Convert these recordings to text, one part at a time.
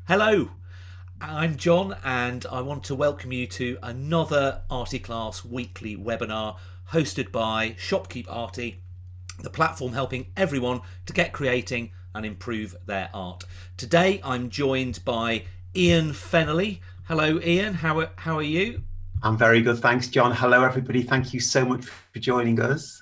Hello, I'm John, and I want to welcome you to another Arty Class weekly webinar hosted by Shopkeep Arty, the platform helping everyone to get creating and improve their art. Today I'm joined by Ian Fennelly. Hello, Ian. How are you? I'm very good, thanks, John. Hello, everybody. Thank you so much for joining us.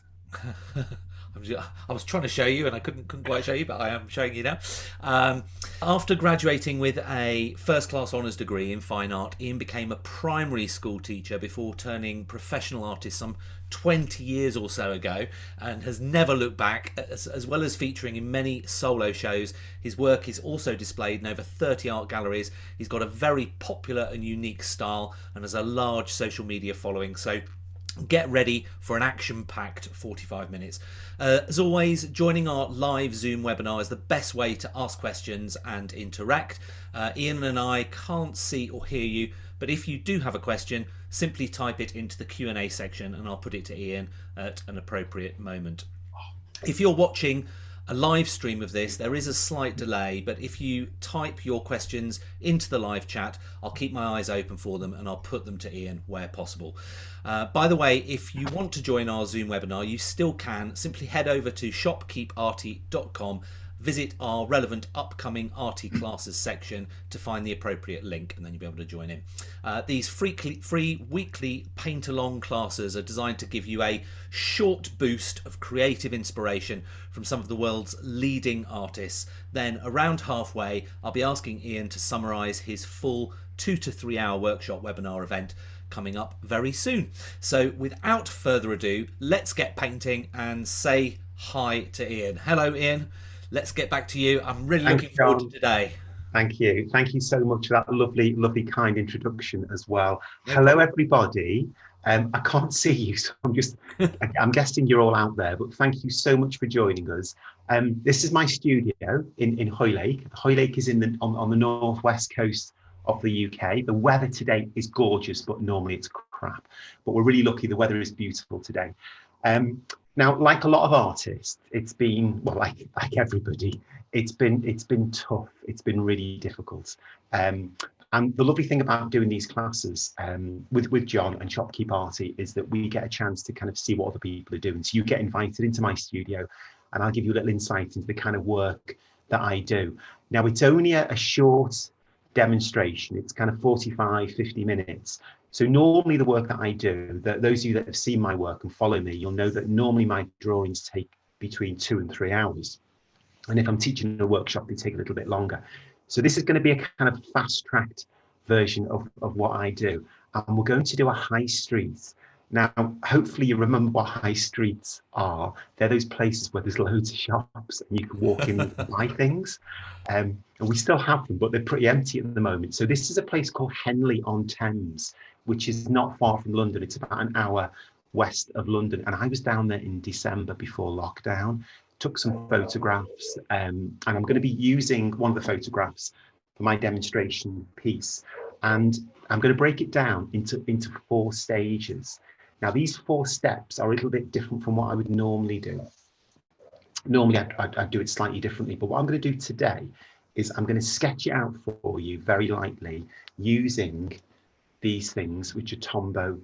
I was trying to show you and I couldn't quite show you, but I am showing you now. Um, After graduating with a first class honours degree in fine art, Ian became a primary school teacher before turning professional artist some 20 years or so ago, and has never looked back. As well as featuring in many solo shows, his work is also displayed in over 30 art galleries. He's got a very popular and unique style and has a large social media following. So get ready for an action-packed 45 minutes. As always, joining our live Zoom webinar is the best way to ask questions and interact. Ian and I can't see or hear you, but if you do have a question, simply type it into the Q&A section and I'll put it to Ian at an appropriate moment. If you're watching a live stream of this, there is a slight delay, but if you type your questions into the live chat, I'll keep my eyes open for them and I'll put them to Ian where possible. By the way, if you want to join our Zoom webinar, you still can. Simply head over to shopkeeparty.com, visit our relevant upcoming Arty classes section to find the appropriate link, and then you'll be able to join in. These free weekly paint along classes are designed to give you a short boost of creative inspiration from some of the world's leading artists. Then around halfway, I'll be asking Ian to summarise his full 2 to 3 hour workshop webinar event coming up very soon. So without further ado, let's get painting and say hi to Ian. Hello, Ian. Let's get back to you. I'm really Thanks, looking forward to John. today. Thank you. Thank you so much for that lovely, lovely, kind introduction as well. No Hello, problem. everybody. I can't see you, so I'm guessing you're all out there, but thank you so much for joining us. This is my studio in Hoylake. Hoylake is on the northwest coast of the UK. The weather today is gorgeous, but normally it's crap. But we're really lucky. The weather is beautiful today. Um, Now, like a lot of artists, it's been, well, like everybody, it's been tough. It's been really difficult. And the lovely thing about doing these classes with John and Shopkeep Arty is that we get a chance to kind of see what other people are doing. So you get invited into my studio, and I'll give you a little insight into the kind of work that I do. Now, it's only a short demonstration. It's kind of 45, 50 minutes. So normally the work that I do, those of you that have seen my work and follow me, you'll know that normally my drawings take between 2 and 3 hours. And if I'm teaching a workshop, they take a little bit longer. So this is going to be a kind of fast-tracked version of what I do. And we're going to do a high street. Now, hopefully you remember what high streets are. They're those places where there's loads of shops and you can walk in and buy things. And we still have them, but they're pretty empty at the moment. So this is a place called Henley on Thames, which is not far from London. It's about an hour west of London. And I was down there in December before lockdown, took some photographs, and I'm going to be using one of the photographs for my demonstration piece. And I'm going to break it down into 4 stages. Now, these 4 steps are a little bit different from what I would normally do. Normally, I'd do it slightly differently, but what I'm going to do today is I'm going to sketch it out for you very lightly using these things, which are Tombow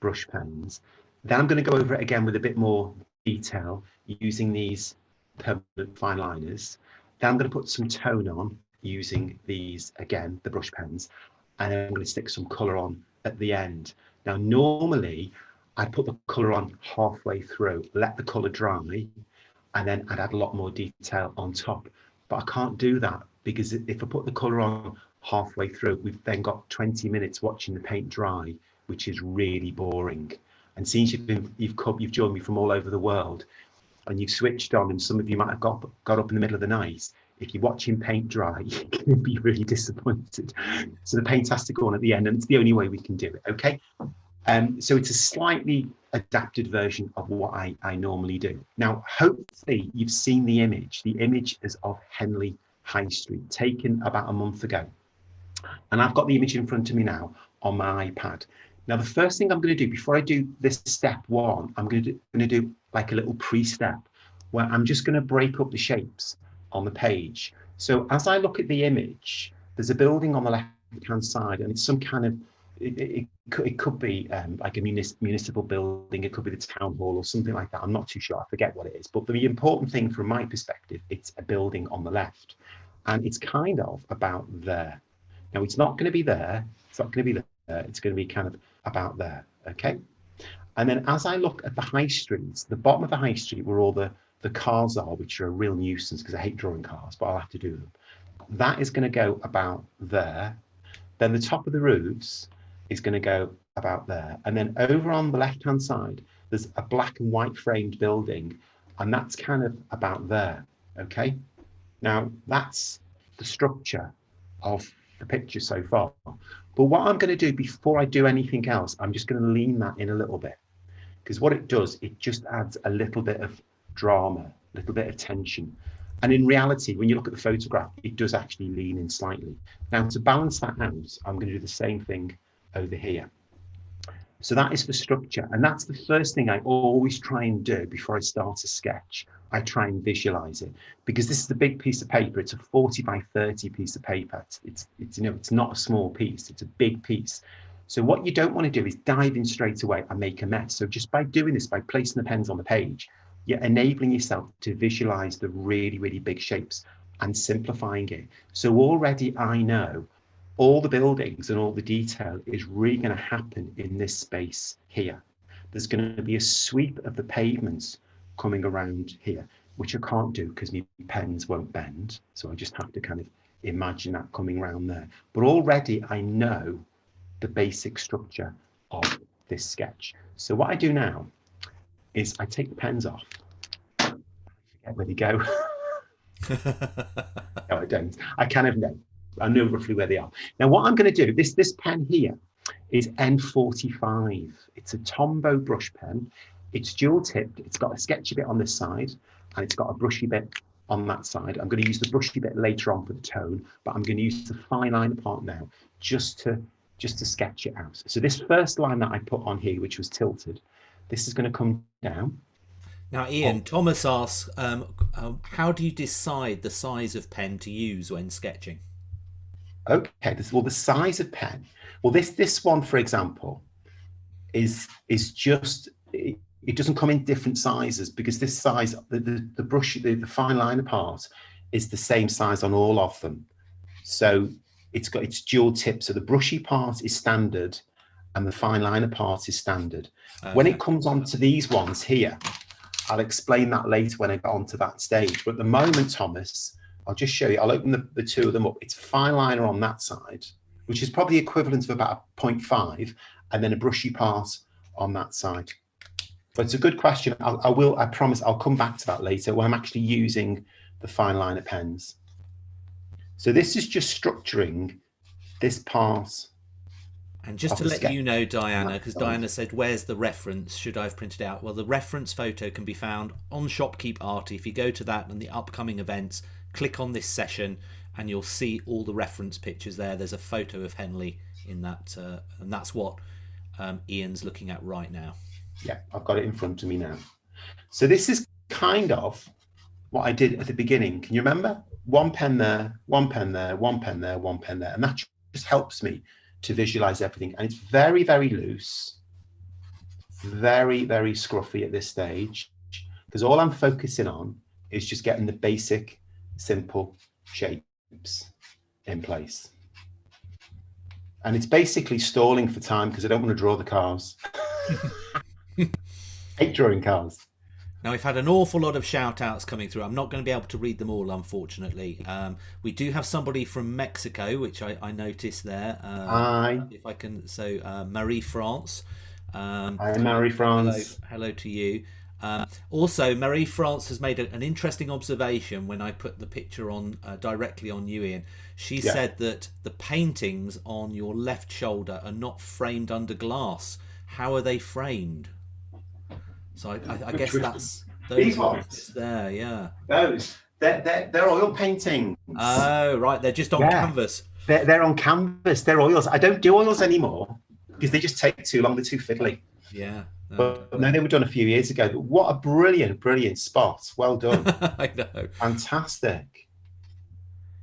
brush pens. Then I'm going to go over it again with a bit more detail using these permanent fine liners. Then I'm going to put some tone on using these, again, the brush pens. And then I'm going to stick some colour on at the end. Now, normally, I'd put the colour on halfway through, let the colour dry, and then I'd add a lot more detail on top. But I can't do that because if I put the colour on halfway through, we've then got 20 minutes watching the paint dry, which is really boring. And since you've joined me from all over the world, and you've switched on, and some of you might have got up in the middle of the night, if you're watching paint dry, you're going to be really disappointed. So the paint has to go on at the end, and it's the only way we can do it, okay? So it's a slightly adapted version of what I normally do. Now, hopefully you've seen the image. The image is of Henley High Street, taken about a month ago. And I've got the image in front of me now on my iPad. Now, the first thing I'm going to do before I do this step one, I'm going to do like a little pre-step where I'm just going to break up the shapes on the page. So as I look at the image, there's a building on the left-hand side, and it's some kind of, it could be like a municipal building, it could be the town hall or something like that. I'm not too sure, I forget what it is. But the important thing from my perspective, it's a building on the left, and it's kind of about there. Now, it's not going to be there, it's not going to be there, it's going to be kind of about there, okay? And then as I look at the high streets, the bottom of the high street where all the cars are, which are a real nuisance because I hate drawing cars, but I'll have to do them. That is going to go about there. Then the top of the roofs is going to go about there. And then over on the left-hand side, there's a black and white framed building, and that's kind of about there, okay? Now, that's the structure of the picture so far. But what I'm going to do before I do anything else, I'm just going to lean that in a little bit, because what it does, it just adds a little bit of drama, a little bit of tension. And in reality, when you look at the photograph, it does actually lean in slightly. Now, to balance that out, I'm going to do the same thing over here. So that is the structure. And that's the first thing I always try and do before I start a sketch. I try and visualize it, because this is a big piece of paper. It's a 40 by 30 piece of paper. It's you know, it's not a small piece, it's a big piece. So what you don't want to do is dive in straight away and make a mess. So just by doing this, by placing the pens on the page, you're enabling yourself to visualize the really, really big shapes and simplifying it. So already I know all the buildings and all the detail is really going to happen in this space here. There's going to be a sweep of the pavements coming around here, which I can't do because my pens won't bend. So I just have to kind of imagine that coming around there. But already I know the basic structure of this sketch. So what I do now is I take the pens off. I forget where they go. No, I don't. I kind of know. I know roughly where they are. Now, what I'm going to do, this pen here is N45. It's a Tombow brush pen. It's dual tipped. It's got a sketchy bit on this side, and it's got a brushy bit on that side. I'm going to use the brushy bit later on for the tone, but I'm going to use the fine liner part now just to sketch it out. So this first line that I put on here, which was tilted, this is going to come down. Now, Ian, Thomas asks, how do you decide the size of pen to use when sketching? Okay, well, the size of pen. Well, this one, for example, is just, it doesn't come in different sizes, because this size, the brush, the fine liner part is the same size on all of them. So it's dual tip. So the brushy part is standard and the fine liner part is standard. Okay. When it comes onto these ones here, I'll explain that later when I get onto that stage. But at the moment, Thomas, I'll just show you. I'll open the two of them up. It's fine liner on that side, which is probably equivalent of about a 0.5, and then a brushy part on that side. But it's a good question. I promise I'll come back to that later when I'm actually using the fine liner pens. So this is just structuring this part. And just to let you know, Diana, because Diana said, where's the reference? Should I have printed out? Well, the reference photo can be found on Shopkeep Arty. If you go to that and the upcoming events, click on this session and you'll see all the reference pictures there. There's a photo of Henley in that, and that's what Ian's looking at right now. Yeah, I've got it in front of me now. So this is kind of what I did at the beginning. Can you remember? One pen there, one pen there, one pen there, one pen there. And that just helps me to visualize everything. And it's very, very loose, very, very scruffy at this stage, because all I'm focusing on is just getting the basic, simple shapes in place. And it's basically stalling for time because I don't want to draw the cars. I hate drawing cars. Now, we've had an awful lot of shout outs coming through. I'm not going to be able to read them all, unfortunately. We do have somebody from Mexico, which I noticed there. Hi. If I can, so Marie France. Hi, Marie France. Hello to you. Also, Marie France has made an interesting observation when I put the picture on directly on you, Ian. She said that the paintings on your left shoulder are not framed under glass. How are they framed? So I guess that's these ones there, yeah. Those they're oil paintings. Oh right, they're just on canvas. They're on canvas. They're oils. I don't do oils anymore because they just take too long. They're too fiddly. Yeah. But no, they were done a few years ago. But what a brilliant spot. Well done. I know. Fantastic.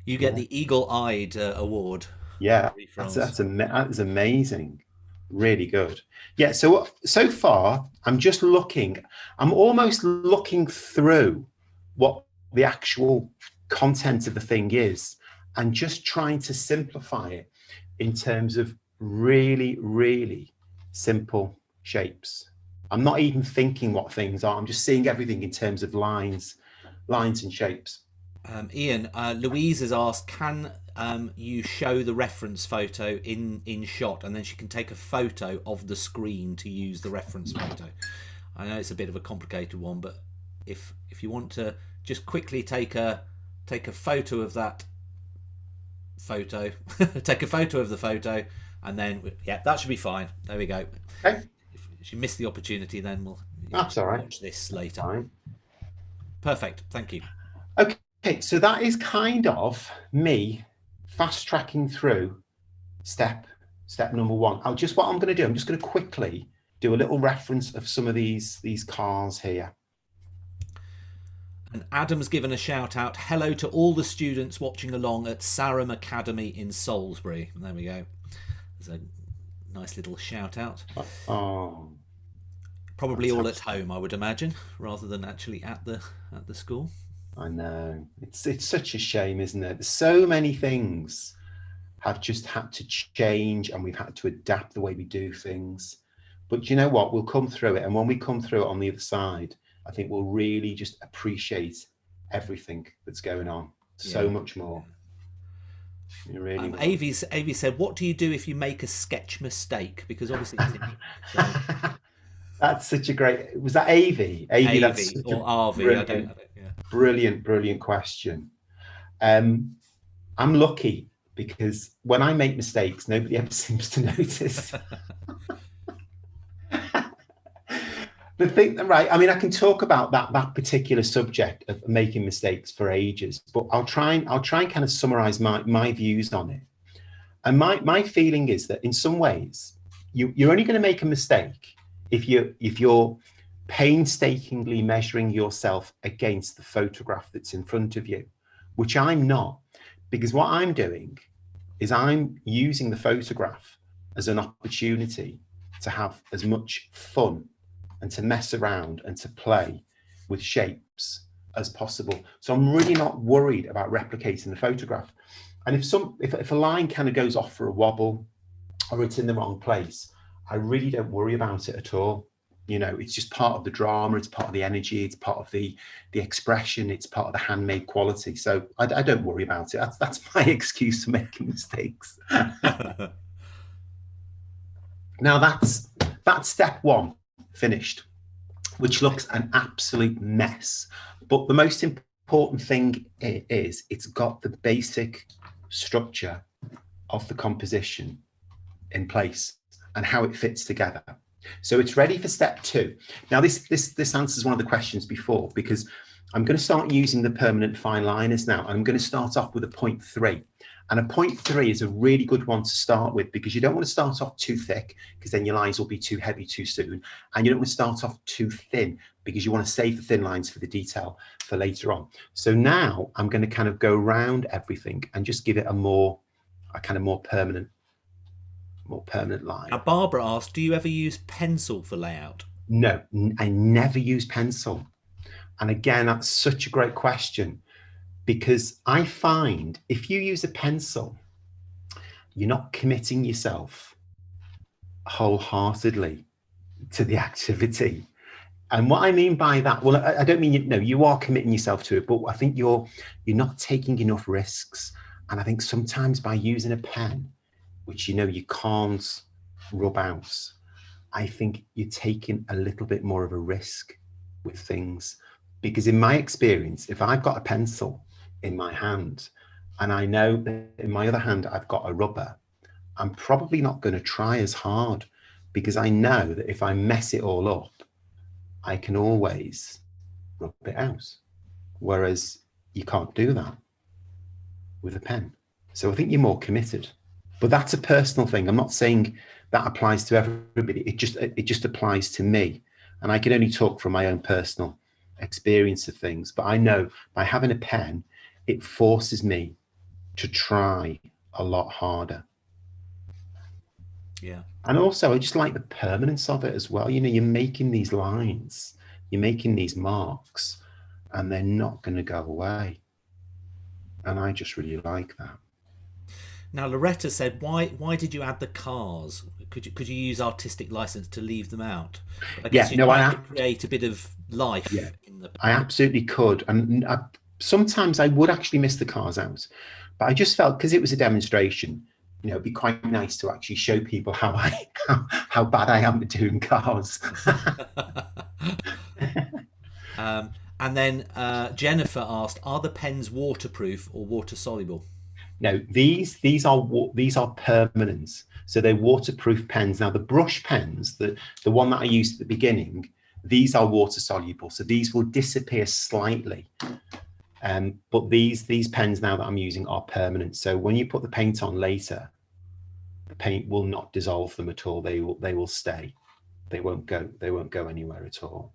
You get Yeah. the eagle-eyed award. Yeah, Marie that's France. that is amazing. Really good. Yeah, so far I'm just looking, I'm almost looking through what the actual content of the thing is and just trying to simplify it in terms of really, really simple shapes. I'm not even thinking what things are. I'm just seeing everything in terms of lines and shapes. Ian, Louise has asked, can you show the reference photo in shot, and then she can take a photo of the screen to use the reference photo. I know it's a bit of a complicated one, but if you want to just quickly take a photo of that photo, take a photo of the photo, and then yeah, that should be fine. There we go. Okay, If you miss the opportunity, then we'll that's all right. watch this That's later. fine. Perfect. Thank you. Okay, so that is kind of me fast tracking through step number one. What I'm going to do, I'm just going to quickly do a little reference of some of these cars here. And Adam's given a shout out. Hello to all the students watching along at Sarum Academy in Salisbury. There we go. There's a nice little shout out. Oh, Probably all at fantastic. home, I would imagine, rather than actually at the school. I know. It's such a shame, isn't it? So many things have just had to change and we've had to adapt the way we do things. But you know what? We'll come through it. And when we come through it on the other side, I think we'll really just appreciate everything that's going on so much more. You really will. Avi said, "What do you do if you make a sketch mistake?" Because obviously, so, That's such a great. Was that AV? AV. That's AV such or a RV, I don't know. Yeah. brilliant question. I'm lucky because when I make mistakes, nobody ever seems to notice. The thing, right? I mean, I can talk about that particular subject of making mistakes for ages, but I'll try and kind of summarize my views on it. And my feeling is that in some ways, you're only going to make a mistake if you're painstakingly measuring yourself against the photograph that's in front of you, which I'm not, because what I'm doing is I'm using the photograph as an opportunity to have as much fun and to mess around and to play with shapes as possible. So I'm really not worried about replicating the photograph. And if a line kind of goes off for a wobble or it's in the wrong place, I really don't worry about it at all. You know, it's just part of the drama, it's part of the energy, it's part of the expression, it's part of the handmade quality. So I don't worry about it. That's my excuse for making mistakes. Now that's step one finished, which looks an absolute mess. But the most important thing is it's got the basic structure of the composition in place and how it fits together. So it's ready for step two. Now this answers one of the questions before, because I'm going to start using the permanent fine liners now. I'm going to start off with a 0.3. And a 0.3 is a really good one to start with, because you don't want to start off too thick, because then your lines will be too heavy too soon. And you don't want to start off too thin, because you want to save the thin lines for the detail for later on. So now I'm going to kind of go around everything and just give it a kind of more permanent line. Now, Barbara asked, "Do you ever use pencil for layout?" No, I never use pencil. And again, that's such a great question, because I find if you use a pencil, you're not committing yourself wholeheartedly to the activity. And what I mean by that, well, I don't mean you are committing yourself to it, but I think you're not taking enough risks. And I think sometimes by using a pen, which you can't rub out, I think you're taking a little bit more of a risk with things. Because in my experience, if I've got a pencil in my hand and I know that in my other hand I've got a rubber, I'm probably not going to try as hard, because I know that if I mess it all up, I can always rub it out. Whereas you can't do that with a pen. So I think you're more committed. But that's a personal thing. I'm not saying that applies to everybody. It just applies to me. And I can only talk from my own personal experience of things. But I know by having a pen, it forces me to try a lot harder. Yeah. And also I just like the permanence of it as well. You know, you're making these lines, you're making these marks, and they're not going to go away. And I just really like that. Now Loretta said, "Why did you add the cars? Could you use artistic license to leave them out?" But I guess Yeah, you're no, trying to create a bit of yeah, life in the. I absolutely could. And sometimes I would actually miss the cars out, but I just felt because it was a demonstration, you know, it'd be quite nice to actually show people how how bad I am at doing cars. And then Jennifer asked, "Are the pens waterproof or water soluble?" No, these are permanent, so they're waterproof pens. Now the brush pens, the one that I used at the beginning, these are water soluble, so these will disappear slightly. But these pens now that I'm using are permanent. So when you put the paint on later, the paint will not dissolve them at all. They will stay. They won't go anywhere at all.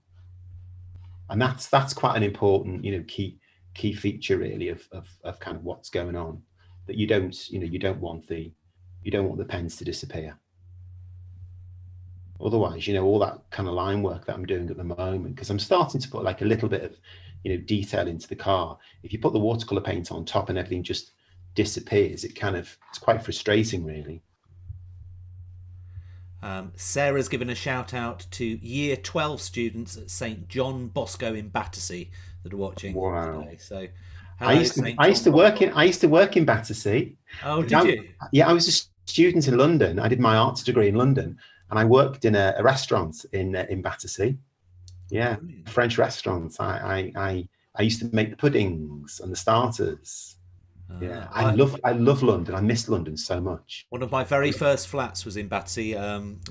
And that's quite an important, you know, key feature really of kind of what's going on. That you don't want the pens to disappear. Otherwise, you know, all that kind of line work that I'm doing at the moment, because I'm starting to put like a little bit of, you know, detail into the car. If you put the watercolor paint on top and everything just disappears, it's quite frustrating really. Sarah's given a shout out to Year 12 students at St John Bosco in Battersea that are watching today. So, hello, St I used to work in Battersea. Oh, did you? Yeah, I was a student in London. I did my arts degree in London, and I worked in a restaurant in Battersea. Yeah, Brilliant. French restaurants. I used to make the puddings and the starters. Yeah, I love London. I miss London so much. One of my very first flats was in Battersea,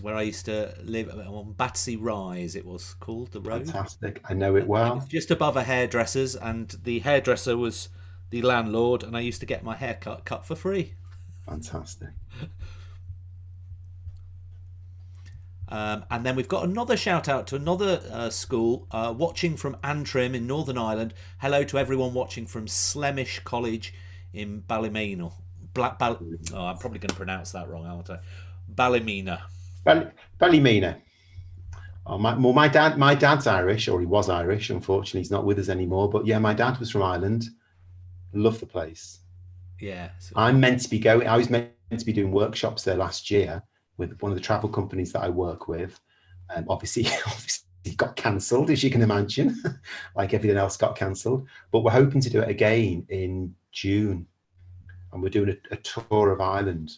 where I used to live on Battersea Rise. It was called the road. Fantastic. I know it It well. was just above a hairdresser's, and the hairdresser was the landlord, and I used to get my hair cut for free. Fantastic. And then we've got another shout out to another school watching from Antrim in Northern Ireland. Hello to everyone watching from Slemish College in Ballymena. I'm probably going to pronounce that wrong, aren't I? Ballymena. Ballymena. Oh, my dad's Irish, or he was Irish. Unfortunately, he's not with us anymore. But yeah, my dad was from Ireland. Love the place. Yeah. I was meant to be doing workshops there last year with one of the travel companies that I work with. Obviously it got cancelled, as you can imagine, like everything else got cancelled. But we're hoping to do it again in June. And we're doing a tour of Ireland,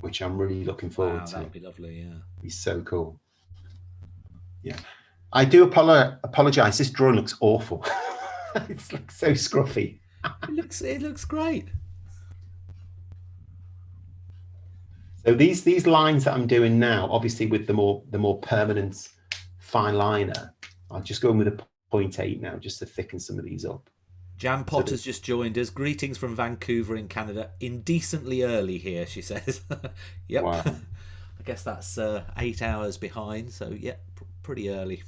which I'm really looking forward to. That would be lovely, yeah. It'd be so cool. Yeah. I do apologise. This drawing looks awful. It's like so scruffy. It looks great. So these lines that I'm doing now, obviously with the more permanent fine liner, I'll just go in with a 0.8 now, just to thicken some of these up. Jan Potter's just joined us. Greetings from Vancouver in Canada. Indecently early here, she says. Yep. Wow. I guess that's 8 hours behind. So, yeah, pretty early.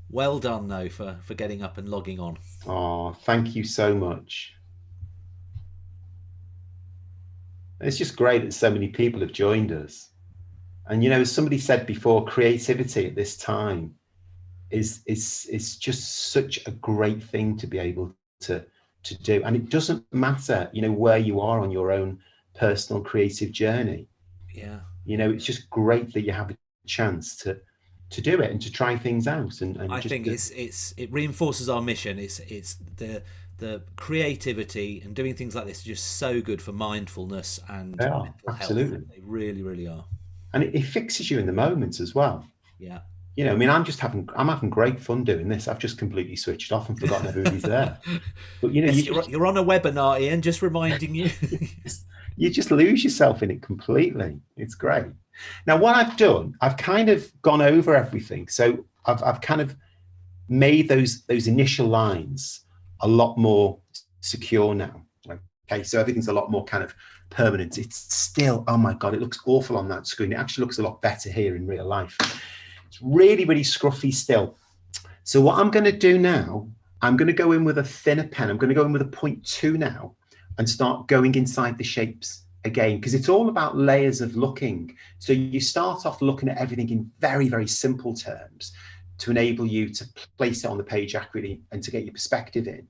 Well done, though, for getting up and logging on. Oh, thank you so much. It's just great that so many people have joined us. And, you know, as somebody said before, creativity at this time is just such a great thing to be able to do. And it doesn't matter, you know, where you are on your own personal creative journey. Yeah. You know, it's just great that you have a chance to do it and to try things out. And I think it reinforces our mission. It's the creativity and doing things like this are just so good for mindfulness and mental absolutely health. They really, really are. And it fixes you in the moment as well. Yeah. You know, I mean, I'm having great fun doing this. I've just completely switched off and forgotten everybody's there. But you know, yes, you're on a webinar, Ian, just reminding you. You just lose yourself in it completely. It's great. Now, what I've done, I've kind of gone over everything. So I've kind of made those initial lines a lot more secure now. Okay, so everything's a lot more kind of permanent. It's still, oh my God, it looks awful on that screen. It actually looks a lot better here in real life. It's really, really scruffy still. So what I'm going to do now, I'm going to go in with a thinner pen. I'm going to go in with a 0.2 now. and start going inside the shapes again, because it's all about layers of looking. So you start off looking at everything in very, very simple terms to enable you to place it on the page accurately and to get your perspective in.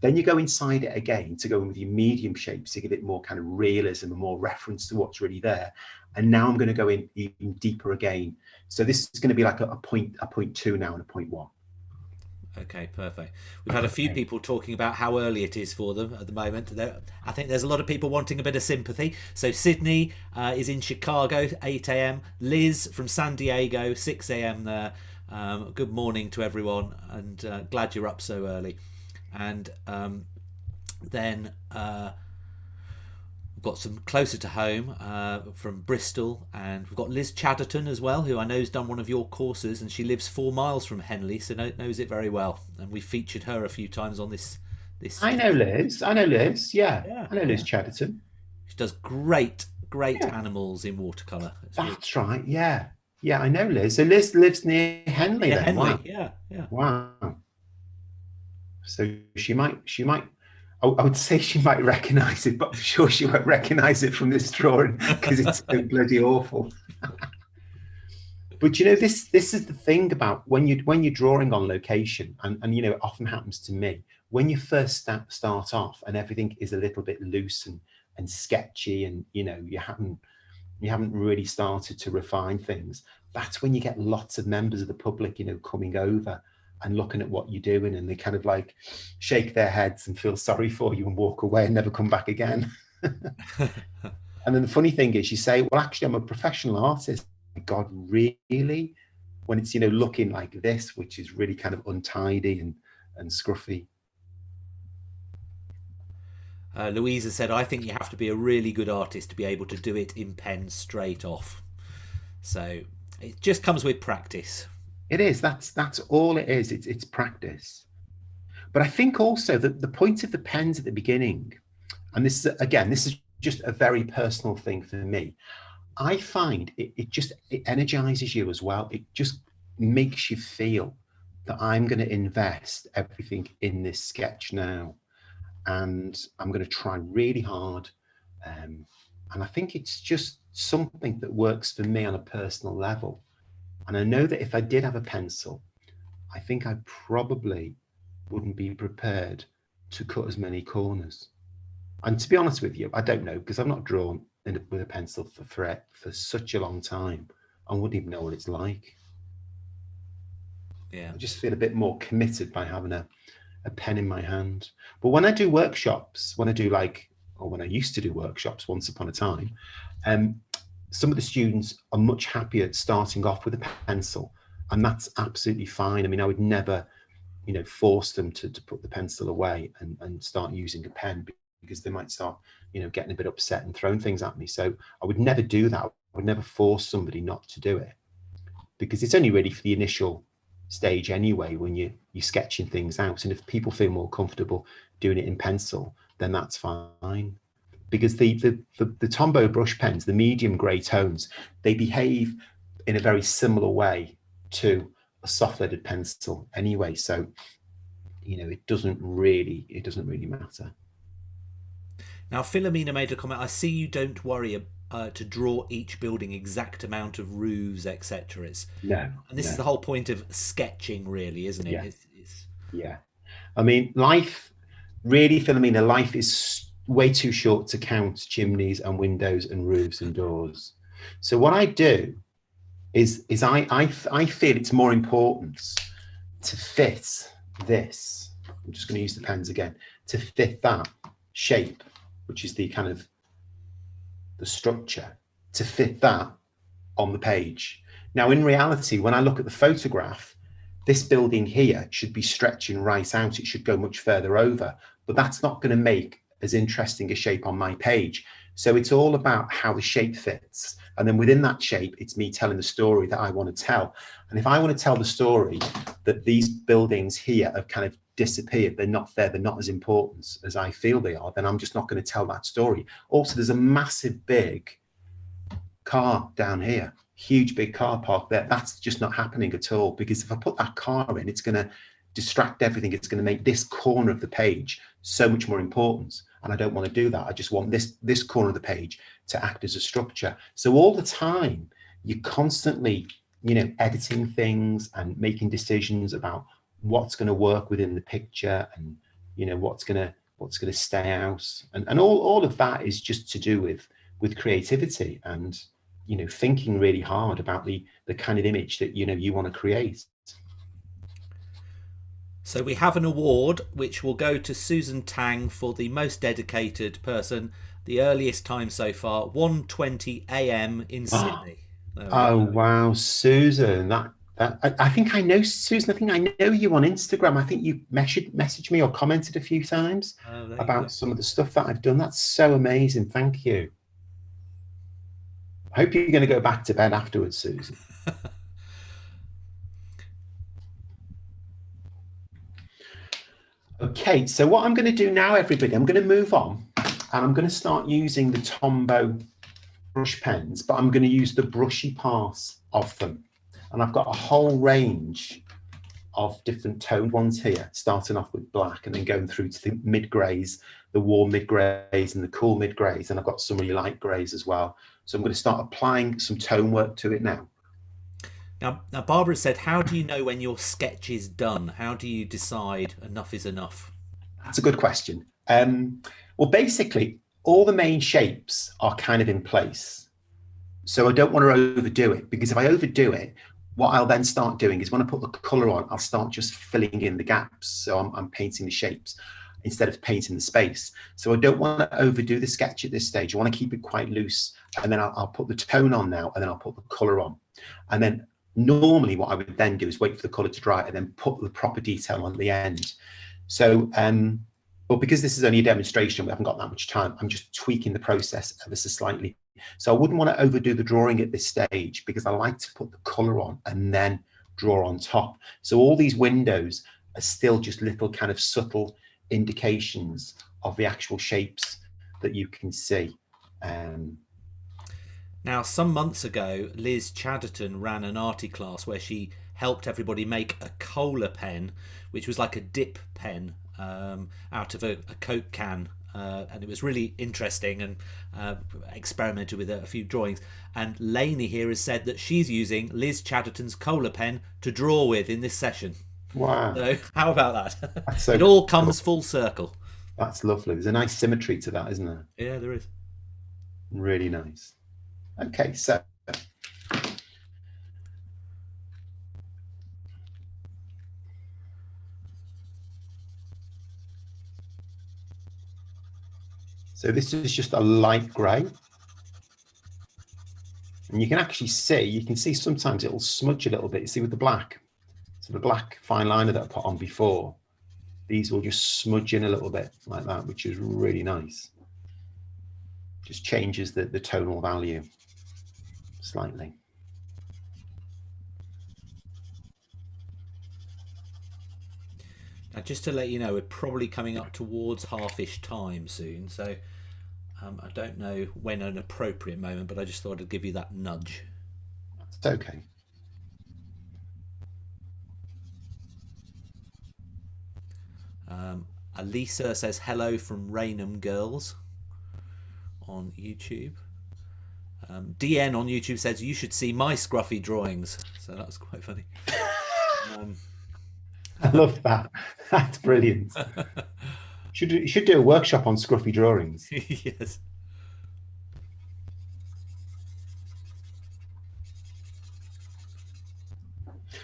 Then you go inside it again to go in with your medium shapes to give it more kind of realism and more reference to what's really there. And now I'm going to go in even deeper again. So this is going to be like a point 2 now and a point 1. Okay, perfect. We've had a few people talking about how early it is for them at the moment. I think there's a lot of people wanting a bit of sympathy. So Sydney is in Chicago, 8 a.m. Liz from San Diego, 6 a.m. there. Good morning to everyone, and glad you're up so early. And then we've got some closer to home from Bristol, and we've got Liz Chatterton as well, who I know has done one of your courses, and she lives 4 miles from Henley, so knows it very well. And we featured her a few times on this. I know Liz. Yeah. I know Liz Chatterton. She does great animals in watercolor. That's right. Yeah, I know Liz. So Liz lives near Henley. Yeah, then. Henley. Wow. Yeah. Wow. So she might. I would say she might recognise it, but I'm sure she won't recognise it from this drawing because it's so bloody awful. But this is the thing about when you're drawing on location, and it often happens to me when you first start off and everything is a little bit loose and sketchy, and you haven't really started to refine things. That's when you get lots of members of the public coming over and looking at what you're doing, and they kind of like shake their heads and feel sorry for you and walk away and never come back again. And then the funny thing is you say, well, actually I'm a professional artist. God, really? When it's looking like this, which is really kind of untidy and scruffy. Louisa said, I think you have to be a really good artist to be able to do it in pen straight off. So it just comes with practice. It is. That's all it is. It's practice. But I think also that the point of the pens at the beginning, and this is just a very personal thing for me. I find it energizes you as well. It just makes you feel that I'm going to invest everything in this sketch now, and I'm going to try really hard. And I think it's just something that works for me on a personal level. And I know that if I did have a pencil, I think I probably wouldn't be prepared to cut as many corners. And to be honest with you, I don't know, because I've not drawn with a pencil for such a long time. I wouldn't even know what it's like. Yeah. I just feel a bit more committed by having a pen in my hand. But when I do workshops, when I used to do workshops once upon a time, some of the students are much happier starting off with a pencil, and that's absolutely fine. I mean, I would never, force them to put the pencil away and start using a pen, because they might start, getting a bit upset and throwing things at me. So I would never do that. I would never force somebody not to do it, because it's only really for the initial stage anyway, when you're sketching things out. And if people feel more comfortable doing it in pencil, then that's fine. Because the Tombow brush pens, the medium grey tones, they behave in a very similar way to a soft leaded pencil anyway. So, it doesn't really matter. Now, Philomena made a comment. I see you don't worry to draw each building exact amount of roofs, etc. No. And this is the whole point of sketching, really, isn't it? Yeah. Yeah. I mean, life, really, Philomena, life is way too short to count chimneys and windows and roofs and doors. So what I do is I feel it's more important to fit this. I'm just going to use the pens again to fit that shape, which is the kind of the structure, to fit that on the page. Now, in reality, when I look at the photograph, this building here should be stretching right out. It should go much further over, but that's not going to make as interesting a shape on my page. So it's all about how the shape fits. And then within that shape, it's me telling the story that I want to tell. And if I want to tell the story that these buildings here have kind of disappeared, they're not there, they're not as important as I feel they are, then I'm just not going to tell that story. Also, there's a massive big car down here, huge big car park there. That's just not happening at all, because if I put that car in, it's going to distract everything. It's going to make this corner of the page so much more important. and I don't want to do that. I just want this corner of the page to act as a structure. So all the time, you're constantly, editing things and making decisions about what's going to work within the picture, and what's going to stay out, and all of that is just to do with creativity and thinking really hard about the kind of image that you want to create. So we have an award which will go to Susan Tang for the most dedicated person. The earliest time so far, 1:20 a.m. in Sydney. Oh wow, Susan! I think I know Susan. I think I know you on Instagram. I think you messaged me or commented a few times about some of the stuff that I've done. That's so amazing. Thank you. I hope you're going to go back to bed afterwards, Susan. Okay, so what I'm going to do now, everybody, I'm going to move on, and I'm going to start using the Tombow brush pens, but I'm going to use the brushy parts of them. And I've got a whole range of different toned ones here, starting off with black and then going through to the mid-greys, the warm mid-greys and the cool mid-greys. And I've got some really light greys as well. So I'm going to start applying some tone work to it now. Now, Barbara said, how do you know when your sketch is done? How do you decide enough is enough? That's a good question. Well, basically, all the main shapes are kind of in place. So I don't want to overdo it, because if I overdo it, what I'll then start doing is when I put the colour on, I'll start just filling in the gaps. So I'm painting the shapes instead of painting the space. So I don't want to overdo the sketch at this stage. I want to keep it quite loose. And then I'll put the tone on now, and then I'll put the colour on. And then normally what I would then do is wait for the colour to dry and then put the proper detail on the end. So, but because this is only a demonstration, we haven't got that much time, I'm just tweaking the process ever so slightly. So I wouldn't want to overdo the drawing at this stage, because I like to put the colour on and then draw on top. So all these windows are still just little kind of subtle indications of the actual shapes that you can see. Now, some months ago, Liz Chatterton ran an arty class where she helped everybody make a cola pen, which was like a dip pen out of a Coke can. And it was really interesting, and experimented with a few drawings. And Lainey here has said that she's using Liz Chatterton's cola pen to draw with in this session. Wow. So how about that? So it all comes full circle. That's lovely. There's a nice symmetry to that, isn't there? Yeah, there is. Really nice. Okay, so this is just a light grey, and you can actually see, sometimes it'll smudge a little bit. You see with the black, so the black fine liner that I put on before, these will just smudge in a little bit like that, which is really nice. Just changes the tonal value slightly. Now, just to let you know, we're probably coming up towards half-ish time soon, so I don't know when an appropriate moment, but I just thought I'd give you that nudge. It's okay. Alisa says hello from Raynham Girls on YouTube. DN on YouTube says you should see my scruffy drawings, so that's quite funny. I love that. That's brilliant. You should do a workshop on scruffy drawings. Yes.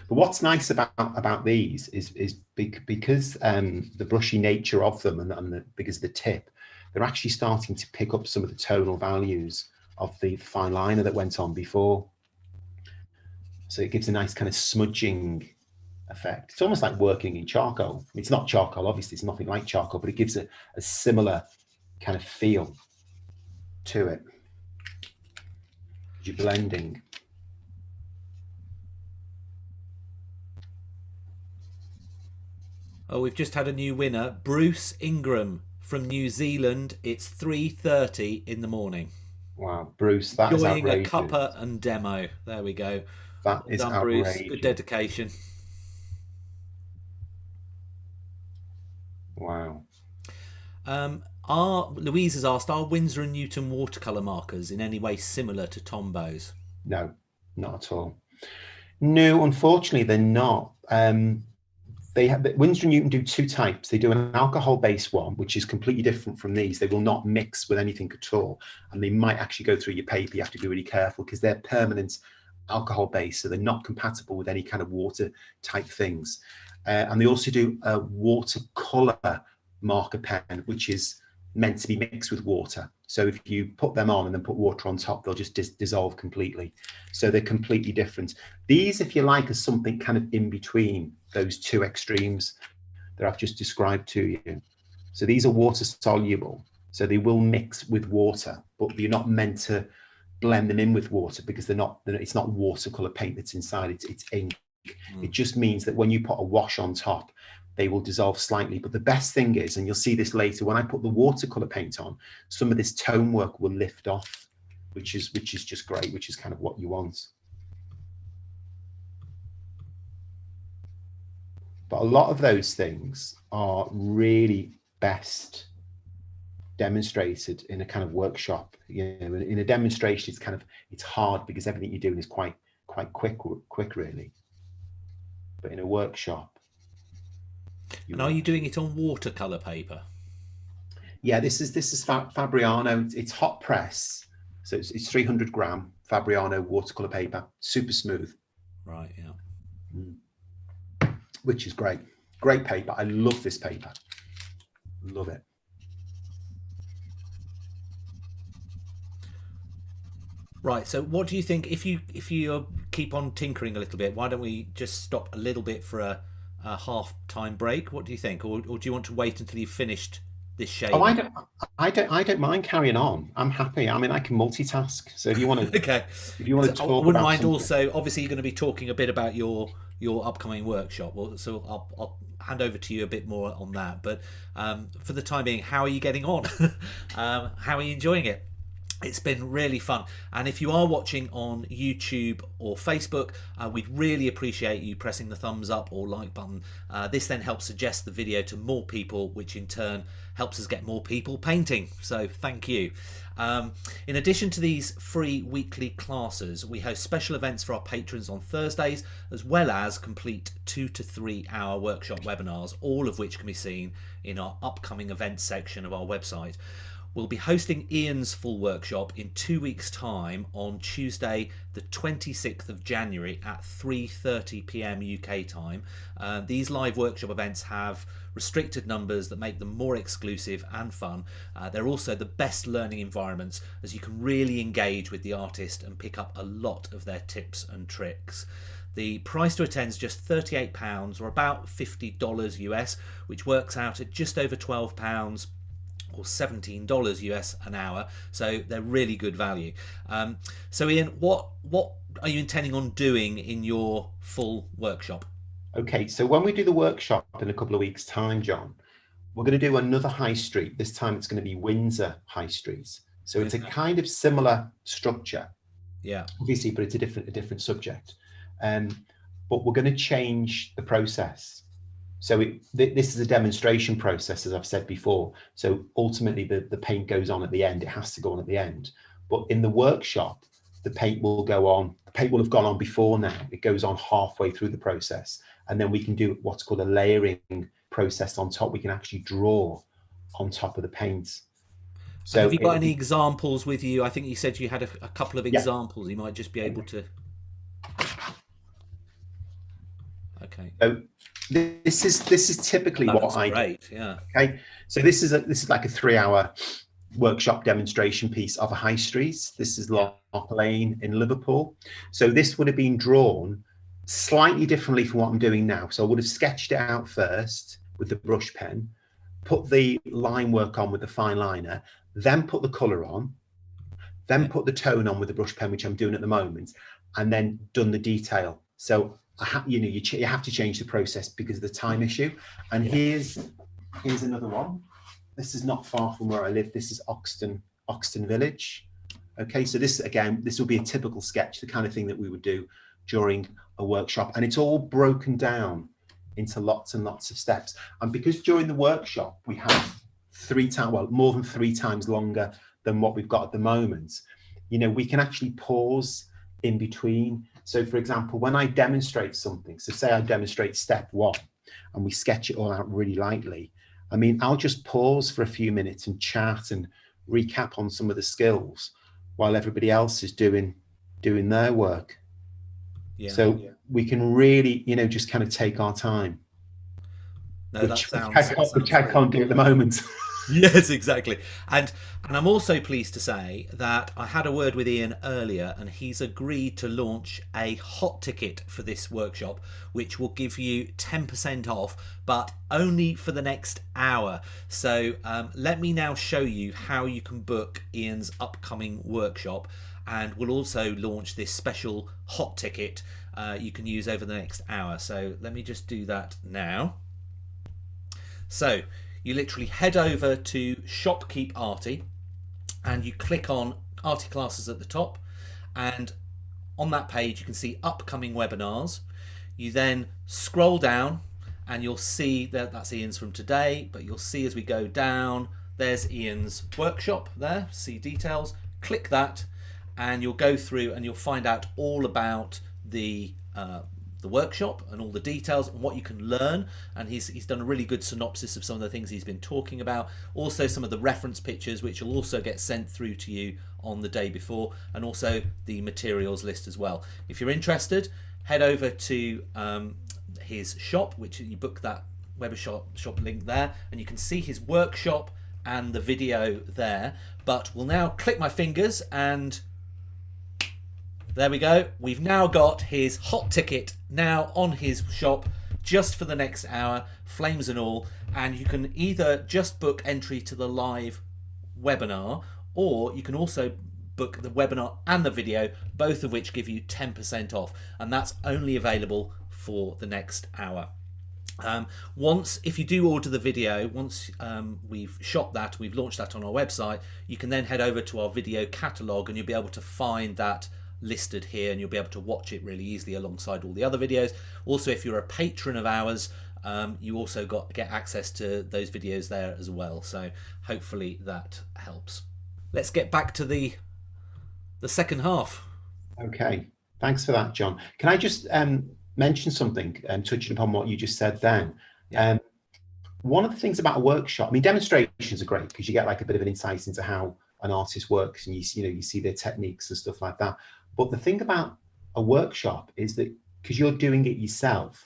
But what's nice about these is because the brushy nature of them, and because of the tip, they're actually starting to pick up some of the tonal values of the fine liner that went on before. So it gives a nice kind of smudging effect. It's almost like working in charcoal. It's not charcoal, obviously, it's nothing like charcoal, but it gives a similar kind of feel to it. You're blending. Oh, we've just had a new winner, Bruce Ingram from New Zealand. It's 3:30 in the morning. Wow, Bruce, that is outrageous. Enjoying a cuppa and demo. There we go. That is outrageous. Bruce. Good dedication. Wow. Louise has asked, are Windsor and Newton watercolour markers in any way similar to Tombows? No, not at all. No, unfortunately, they're not. They have Windsor and Newton do two types. They do an alcohol-based one, which is completely different from these. They will not mix with anything at all, and they might actually go through your paper. You have to be really careful because they're permanent alcohol-based, so they're not compatible with any kind of water-type things. And they also do a watercolor marker pen, which is meant to be mixed with water. So if you put them on and then put water on top, they'll just dissolve completely. So they're completely different. These, if you like, are something kind of in between those two extremes that I've just described to you. So these are water soluble. So they will mix with water, but you're not meant to blend them in with water because it's not watercolor paint that's inside, it's ink. It just means that when you put a wash on top, they will dissolve slightly. But the best thing is, and you'll see this later, when I put the watercolor paint on, some of this tone work will lift off, which is just great, which is kind of what you want. But a lot of those things are really best demonstrated in a kind of workshop. You know, in a demonstration, it's hard because everything you're doing is quite quick really. But in a workshop, and are you doing it on watercolor paper? Yeah, this is Fabriano. It's hot press, so it's 300 gram Fabriano watercolor paper, super smooth. Right, yeah. Which is great. Great paper. I love this paper. Love it. Right, so what do you think, if you keep on tinkering a little bit, why don't we just stop a little bit for a half-time break? What do you think? Or do you want to wait until you've finished this shade? Oh, I don't mind carrying on. I'm happy. I mean, I can multitask. So if you want to, okay, if you want to talk, I wouldn't about mind. something. Also, obviously, you're going to be talking a bit about your upcoming workshop. Well, so I'll hand over to you a bit more on that. But for the time being, how are you getting on? How are you enjoying it? It's been really fun, and if you are watching on YouTube or Facebook, we'd really appreciate you pressing the thumbs up or like button. This then helps suggest the video to more people, which in turn helps us get more people painting, so thank you. In addition to these free weekly classes, we host special events for our patrons on Thursdays, as well as complete 2 to 3 hour workshop webinars, all of which can be seen in our upcoming events section of our website. We'll be hosting Ian's full workshop in 2 weeks' time on Tuesday, the 26th of January at 3:30 p.m. UK time. These live workshop events have restricted numbers that make them more exclusive and fun. They're also the best learning environments, as you can really engage with the artist and pick up a lot of their tips and tricks. The price to attend is just £38, or about $50 US, which works out at just over £12 or $17 US an hour, so they're really good value. So Ian, what are you intending on doing in your full workshop? Okay, so when we do the workshop in a couple of weeks' time, John, we're going to do another high street. This time it's going to be Windsor High Street. So it's a kind of similar structure, yeah, obviously, but it's a different subject. But we're going to change the process. So this is a demonstration process, as I've said before. So ultimately, the paint goes on at the end. It has to go on at the end. But in the workshop, the paint will go on. The paint will have gone on before now. It goes on halfway through the process. And then we can do what's called a layering process on top. We can actually draw on top of the paint. So have you got any examples with you? I think you said you had a couple of examples. You might just be able to. Okay. So this is typically what I do. Yeah. Okay. So this is like a 3-hour workshop demonstration piece of a high street. This is Lark Lane in Liverpool. So this would have been drawn slightly differently from what I'm doing now. So I would have sketched it out first with the brush pen, put the line work on with the fine liner, then put the colour on, then put the tone on with the brush pen, which I'm doing at the moment, and then done the detail. So you have to change the process because of the time issue. And here's another one. This is not far from where I live. This is Oxton Village. Okay, so this will be a typical sketch, the kind of thing that we would do during a workshop, and it's all broken down into lots and lots of steps. And because during the workshop we have more than 3 times longer than what we've got at the moment. You know, we can actually pause in between. So for example, when I demonstrate something, so say I demonstrate step 1 and we sketch it all out really lightly, I mean, I'll just pause for a few minutes and chat and recap on some of the skills while everybody else is doing their work. So we can really, you know, just kind of take our time. No, which I can't do at the moment. Yes, exactly. And I'm also pleased to say that I had a word with Ian earlier, and he's agreed to launch a hot ticket for this workshop, which will give you 10% off, but only for the next hour. So let me now show you how you can book Ian's upcoming workshop, and we'll also launch this special hot ticket you can use over the next hour. So let me just do that now. So you literally head over to Shop Keep Arty and you click on Arty Classes at the top, and on that page you can see upcoming webinars. You then scroll down and you'll see that that's Ian's from today, but you'll see as we go down there's Ian's workshop there, see details, click that and you'll go through and you'll find out all about the workshop and all the details and what you can learn, and he's done a really good synopsis of some of the things he's been talking about, also some of the reference pictures which will also get sent through to you on the day before, and also the materials list as well. If you're interested, head over to his shop, which you book that web shop link there, and you can see his workshop and the video there. But we'll now click my fingers and there we go. We've now got his hot ticket now on his shop just for the next hour, flames and all. And you can either just book entry to the live webinar, or you can also book the webinar and the video, both of which give you 10% off. And that's only available for the next hour. If you do order the video, once we've shot that, we've launched that on our website, you can then head over to our video catalogue and you'll be able to find that listed here, and you'll be able to watch it really easily alongside all the other videos. Also, if you're a patron of ours, you also get access to those videos there as well. So hopefully that helps. Let's get back to the second half. Okay, thanks for that, John. Can I just mention something, touching upon what you just said then? Yeah. One of the things about a workshop, I mean, demonstrations are great because you get like a bit of an insight into how an artist works, and you see their techniques and stuff like that. But the thing about a workshop is that because you're doing it yourself,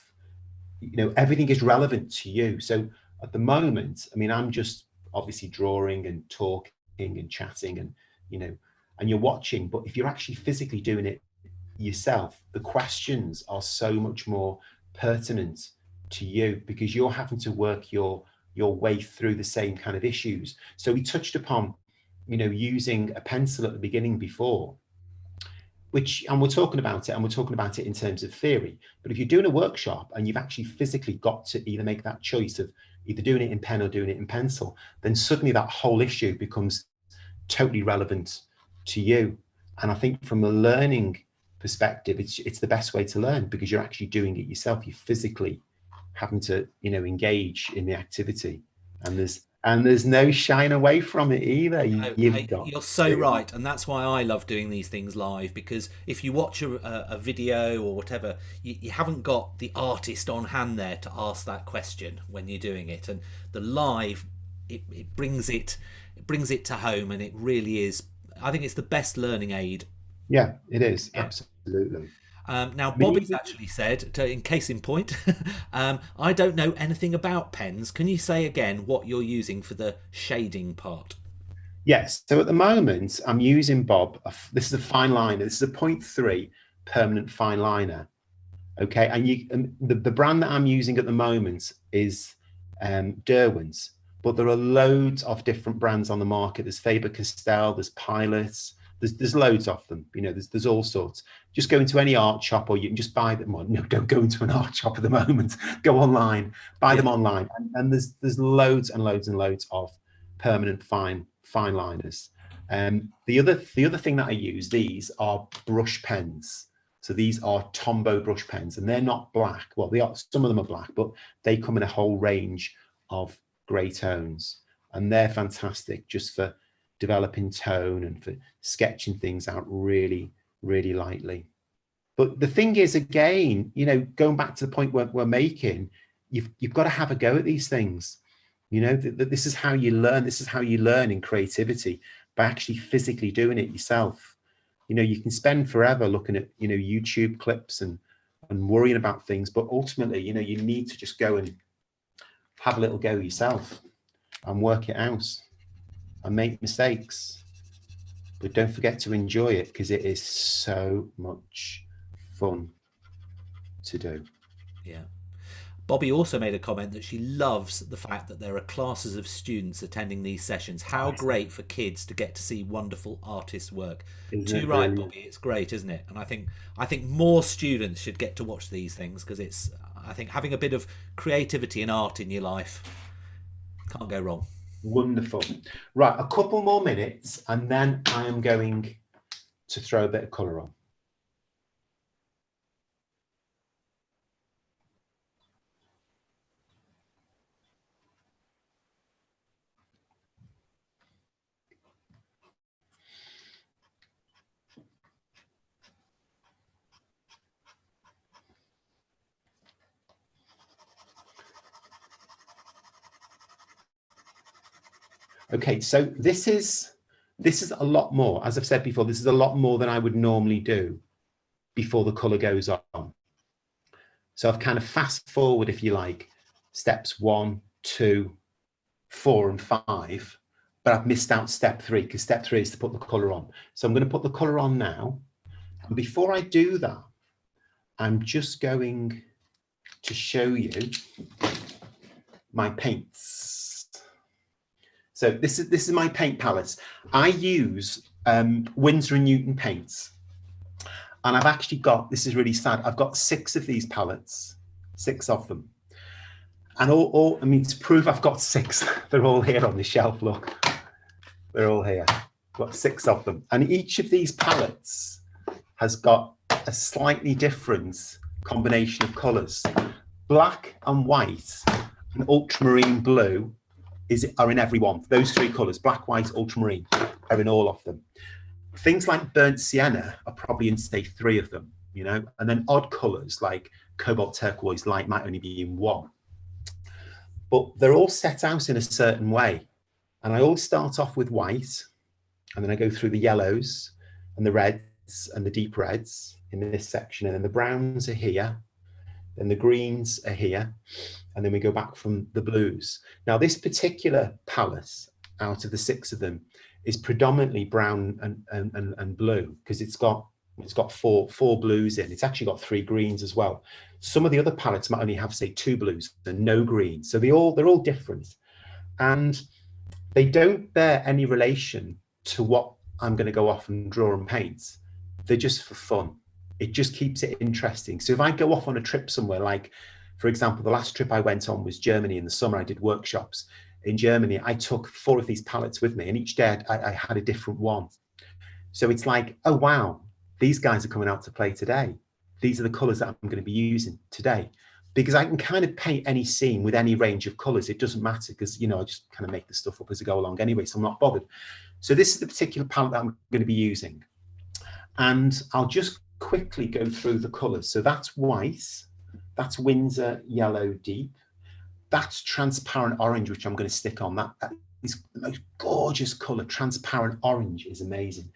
you know, everything is relevant to you. So at the moment, I mean, I'm just obviously drawing and talking and chatting and, you know, and you're watching, but if you're actually physically doing it yourself, the questions are so much more pertinent to you because you're having to work your way through the same kind of issues. So we touched upon, you know, using a pencil at the beginning before, and we're talking about it in terms of theory. But if you're doing a workshop and you've actually physically got to either make that choice of either doing it in pen or doing it in pencil, then suddenly that whole issue becomes totally relevant to you. And I think from a learning perspective, it's the best way to learn because you're actually doing it yourself. You're physically having to, you know, engage in the activity, and there's no shying away from it either. You're so right, and that's why I love doing these things live, because if you watch a video or whatever, you haven't got the artist on hand there to ask that question when you're doing it, and the live it brings it to home, and it really is. I think it's the best learning aid. Yeah, it is. Yeah. Absolutely. Now, Bobby's actually said, in case in point, I don't know anything about pens. Can you say again what you're using for the shading part? Yes. So at the moment, I'm using Bob. This is a fine liner. This is a 0.3 permanent fine liner. Okay. And the brand that I'm using at the moment is Derwent's, but there are loads of different brands on the market. There's Faber-Castell, there's Pilots. There's loads of them, you know, there's all sorts. Just go into any art shop, or you can just buy them. Well, no, don't go into an art shop at the moment. Go online, buy them online. And there's loads and loads and loads of permanent fine liners. The other thing that I use, these are brush pens. So these are Tombow brush pens, and they're not black. Well, some of them are black, but they come in a whole range of grey tones. and they're fantastic just for developing tone and for sketching things out really, really lightly. But the thing is, again, you know, going back to the point we're making, you've got to have a go at these things. You know, this is how you learn. This is how you learn in creativity, by actually physically doing it yourself. You know, you can spend forever looking at, you know, YouTube clips and worrying about things, but ultimately, you know, you need to just go and have a little go yourself and work it out and make mistakes. But don't forget to enjoy it, because it is so much fun to do. Yeah. Bobby also made a comment that she loves the fact that there are classes of students attending these sessions. How great for kids to get to see wonderful artists' work. Too right, Bobby. It's great, isn't it? And I think more students should get to watch these things, because I think having a bit of creativity and art in your life can't go wrong. Wonderful. Right, a couple more minutes, and then I am going to throw a bit of colour on. Okay, so this is a lot more. As I've said before, this is a lot more than I would normally do before the colour goes on. So I've kind of fast forward, if you like, steps 1, 2, 4 and 5, but I've missed out step 3, because step 3 is to put the colour on. So I'm going to put the colour on now. And before I do that, I'm just going to show you my paints. So this is my paint palette. I use Windsor & Newton paints. And I've actually got, this is really sad, I've got 6 of these palettes, 6 of them. And I mean, to prove I've got 6, they're all here on the shelf, look. They're all here. I've got 6 of them. And each of these palettes has got a slightly different combination of colours. Black and white and ultramarine blue are in every one. Those 3 colours, black, white, ultramarine, are in all of them. Things like burnt sienna are probably in, say, 3 of them, you know, and then odd colours like cobalt turquoise light might only be in 1. But they're all set out in a certain way. And I always start off with white, and then I go through the yellows and the reds and the deep reds in this section, and then the browns are here, then the greens are here, and then we go back from the blues. Now, this particular palette, out of the 6 of them, is predominantly brown and blue, because it's got four blues in. It's actually got 3 greens as well. Some of the other palettes might only have, say, 2 blues and no greens. So they're all different, and they don't bear any relation to what I'm going to go off and draw and paint. They're just for fun. It just keeps it interesting. So if I go off on a trip somewhere, like, for example, the last trip I went on was Germany in the summer. I did workshops in Germany. I took 4 of these palettes with me, and each day I had a different one. So it's like, oh, wow, these guys are coming out to play today. These are the colours that I'm going to be using today. Because I can kind of paint any scene with any range of colours. It doesn't matter, because, you know, I just kind of make the stuff up as I go along anyway, so I'm not bothered. So this is the particular palette that I'm going to be using. And I'll just quickly go through the colours. So that's white, that's Windsor Yellow Deep, that's transparent orange, which I'm going to stick on. That is the most gorgeous colour. Transparent orange is amazing.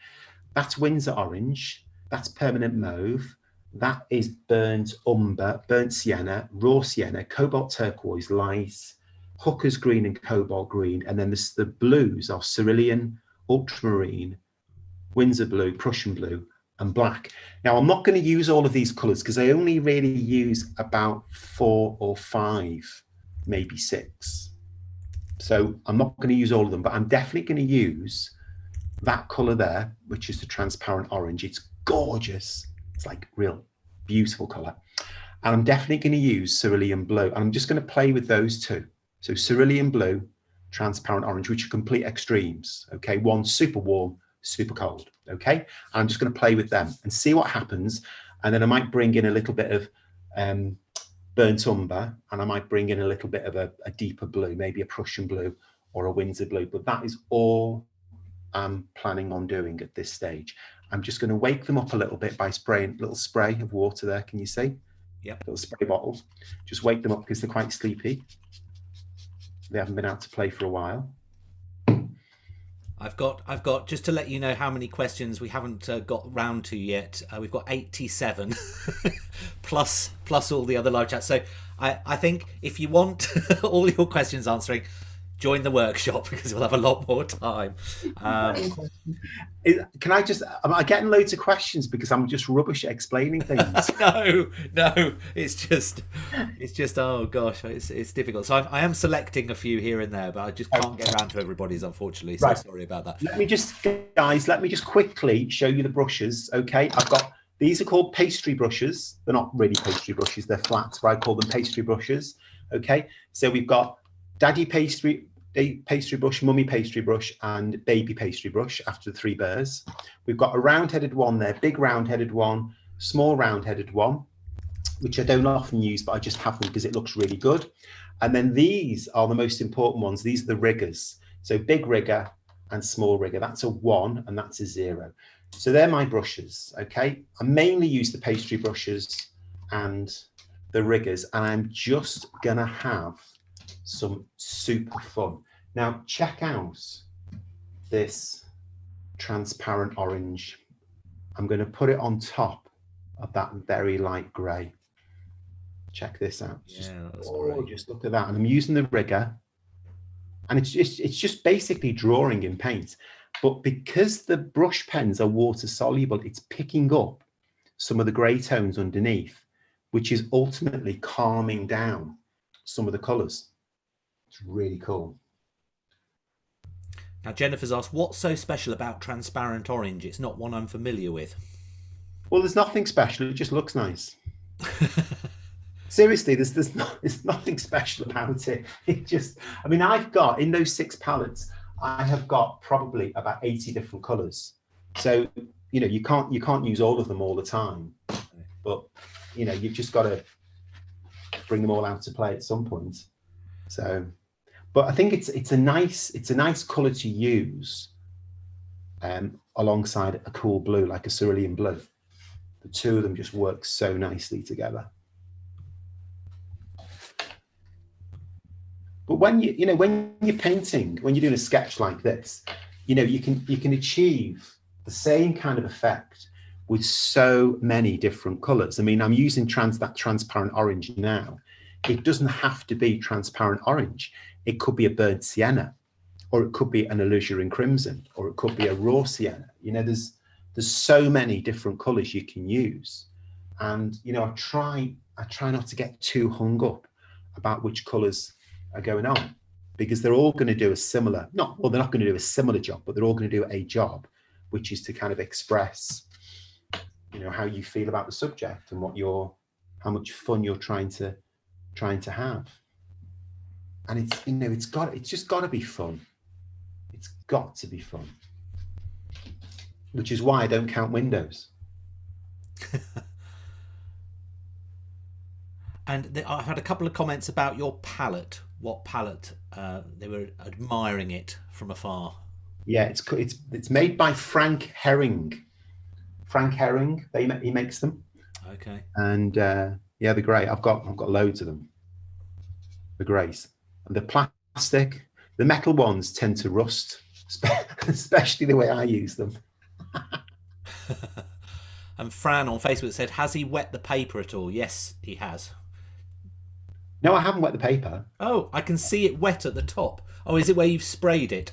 That's Windsor Orange, that's Permanent Mauve, that is burnt umber, burnt sienna, raw sienna, cobalt turquoise light, Hooker's green and cobalt green, and then the blues are cerulean, ultramarine, Windsor blue, Prussian blue, and black. Now, I'm not going to use all of these colours, because I only really use about 4 or 5, maybe 6. So I'm not going to use all of them, but I'm definitely going to use that colour there, which is the transparent orange. It's gorgeous. It's like real beautiful colour. And I'm definitely going to use cerulean blue. And I'm just going to play with those 2. So cerulean blue, transparent orange, which are complete extremes. Okay, one super warm, super cold. Okay, I'm just going to play with them and see what happens. And then I might bring in a little bit of burnt umber, and I might bring in a little bit of a deeper blue, maybe a Prussian blue or a Windsor blue, but that is all I'm planning on doing at this stage. I'm just going to wake them up a little bit by spraying a little spray of water there. Can you see? Yep. Little spray bottle. Just wake them up because they're quite sleepy. They haven't been out to play for a while. I've got just to let you know how many questions we haven't got round to yet. We've got 87 plus all the other live chats. So I think if you want all your questions answering, join the workshop because we'll have a lot more time. Can I just, am I getting loads of questions because I'm just rubbish at explaining things? No, it's just, oh gosh, it's difficult. So I am selecting a few here and there, but I just can't get around to everybody's, unfortunately. So sorry about that. Let me just quickly show you the brushes. Okay, these are called pastry brushes. They're not really pastry brushes, they're flat, but I call them pastry brushes. Okay, so we've got daddy pastry brush, mummy pastry brush, and baby pastry brush after the 3 bears. We've got a round-headed one there, big round-headed one, small round-headed one, which I don't often use, but I just have them because it looks really good. And then these are the most important ones. These are the riggers. So big rigger and small rigger. That's a 1 and that's a 0. So they're my brushes, okay? I mainly use the pastry brushes and the riggers, and I'm just gonna have some super fun. Now check out this transparent orange. I'm going to put it on top of that very light grey. Check this out. Just look at that. And I'm using the rigger, and it's just basically drawing in paint, but because the brush pens are water soluble, it's picking up some of the grey tones underneath, which is ultimately calming down some of the colours. It's really cool. Now Jennifer's asked, what's so special about transparent orange? It's not one I'm familiar with. Well, there's nothing special. It just looks nice. Seriously, there's nothing special about it. It just, I mean, I've got, in those 6 palettes, I have got probably about 80 different colours. So, you know, you can't use all of them all the time, but, you know, you've just got to bring them all out to play at some point. So, but I think it's a nice colour to use alongside a cool blue, like a cerulean blue. The two of them just work so nicely together. But when you're painting, when you're doing a sketch like this, you know, you can achieve the same kind of effect with so many different colours. I mean, I'm using that transparent orange now. It doesn't have to be transparent orange. It could be a burnt sienna, or it could be an alizarin crimson, or it could be a raw sienna. You know, there's so many different colours you can use. And, you know, I try not to get too hung up about which colours are going on, because they're all going to do a similar, they're not going to do a similar job, but they're all going to do a job, which is to kind of express, you know, how you feel about the subject and how much fun you're trying to have. And it's, you know, it's just got to be fun. It's got to be fun, which is why I don't count windows. And I've had a couple of comments about your palette. What palette? They were admiring it from afar. Yeah, it's made by Frank Herring. Frank Herring, he makes them. Okay. And yeah, they're great. I've got loads of them. They're great. And the plastic, the metal ones tend to rust, especially the way I use them. And Fran on Facebook said, has he wet the paper at all? Yes, he has. No, I haven't wet the paper. Oh, I can see it wet at the top. Oh, is it where you've sprayed it?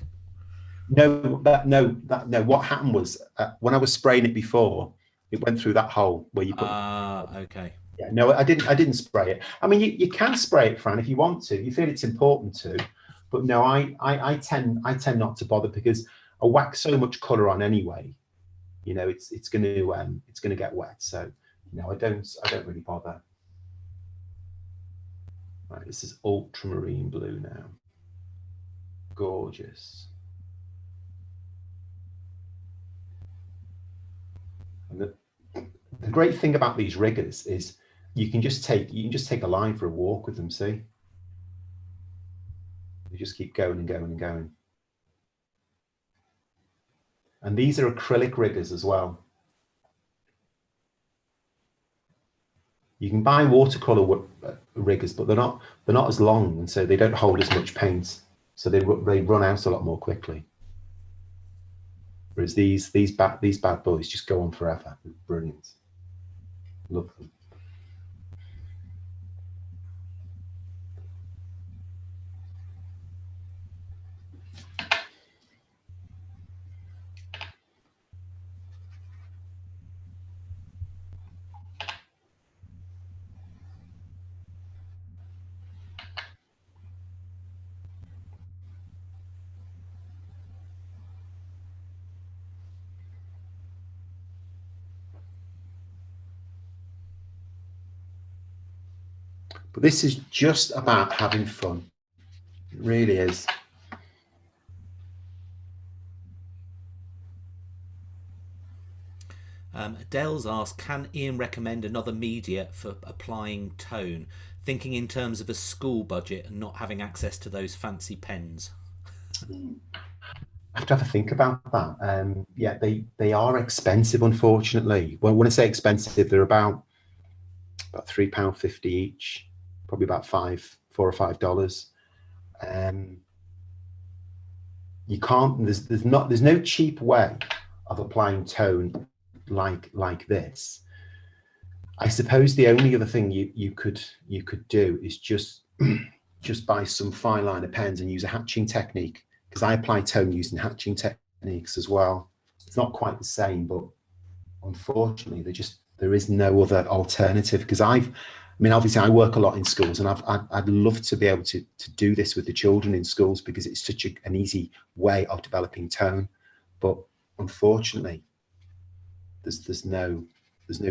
No. What happened was when I was spraying it before, it went through that hole where you put. Okay. Yeah, no, I didn't spray it. I mean, you can spray it, Fran, if you want to. You feel it's important to, but no, I tend not to bother, because I wax so much colour on anyway. You know, it's going to get wet. So no, I don't really bother. Right, this is ultramarine blue now. Gorgeous. And the great thing about these riggers is you can just take a line for a walk with them. See, They just keep going and going and going. And these are acrylic riggers as well. You can buy watercolor riggers, but they're not as long, and so they don't hold as much paint. So they run out a lot more quickly. Whereas these bad boys just go on forever. They're brilliant. Love them. But this is just about having fun. It really is. Adele's asked, can Ian recommend another media for applying tone? Thinking in terms of a school budget and not having access to those fancy pens. I have to have a think about that. Yeah, they are expensive, unfortunately. Well, when I say expensive, they're about £3.50 each, probably about $4 or $5. You can't. There's no cheap way of applying tone like this. I suppose the only other thing you could do is just buy some fine liner pens and use a hatching technique, because I apply tone using hatching techniques as well. It's not quite the same, but unfortunately there is no other alternative, because obviously I work a lot in schools, and I'd love to be able to do this with the children in schools, because it's such an easy way of developing tone. But unfortunately, there's no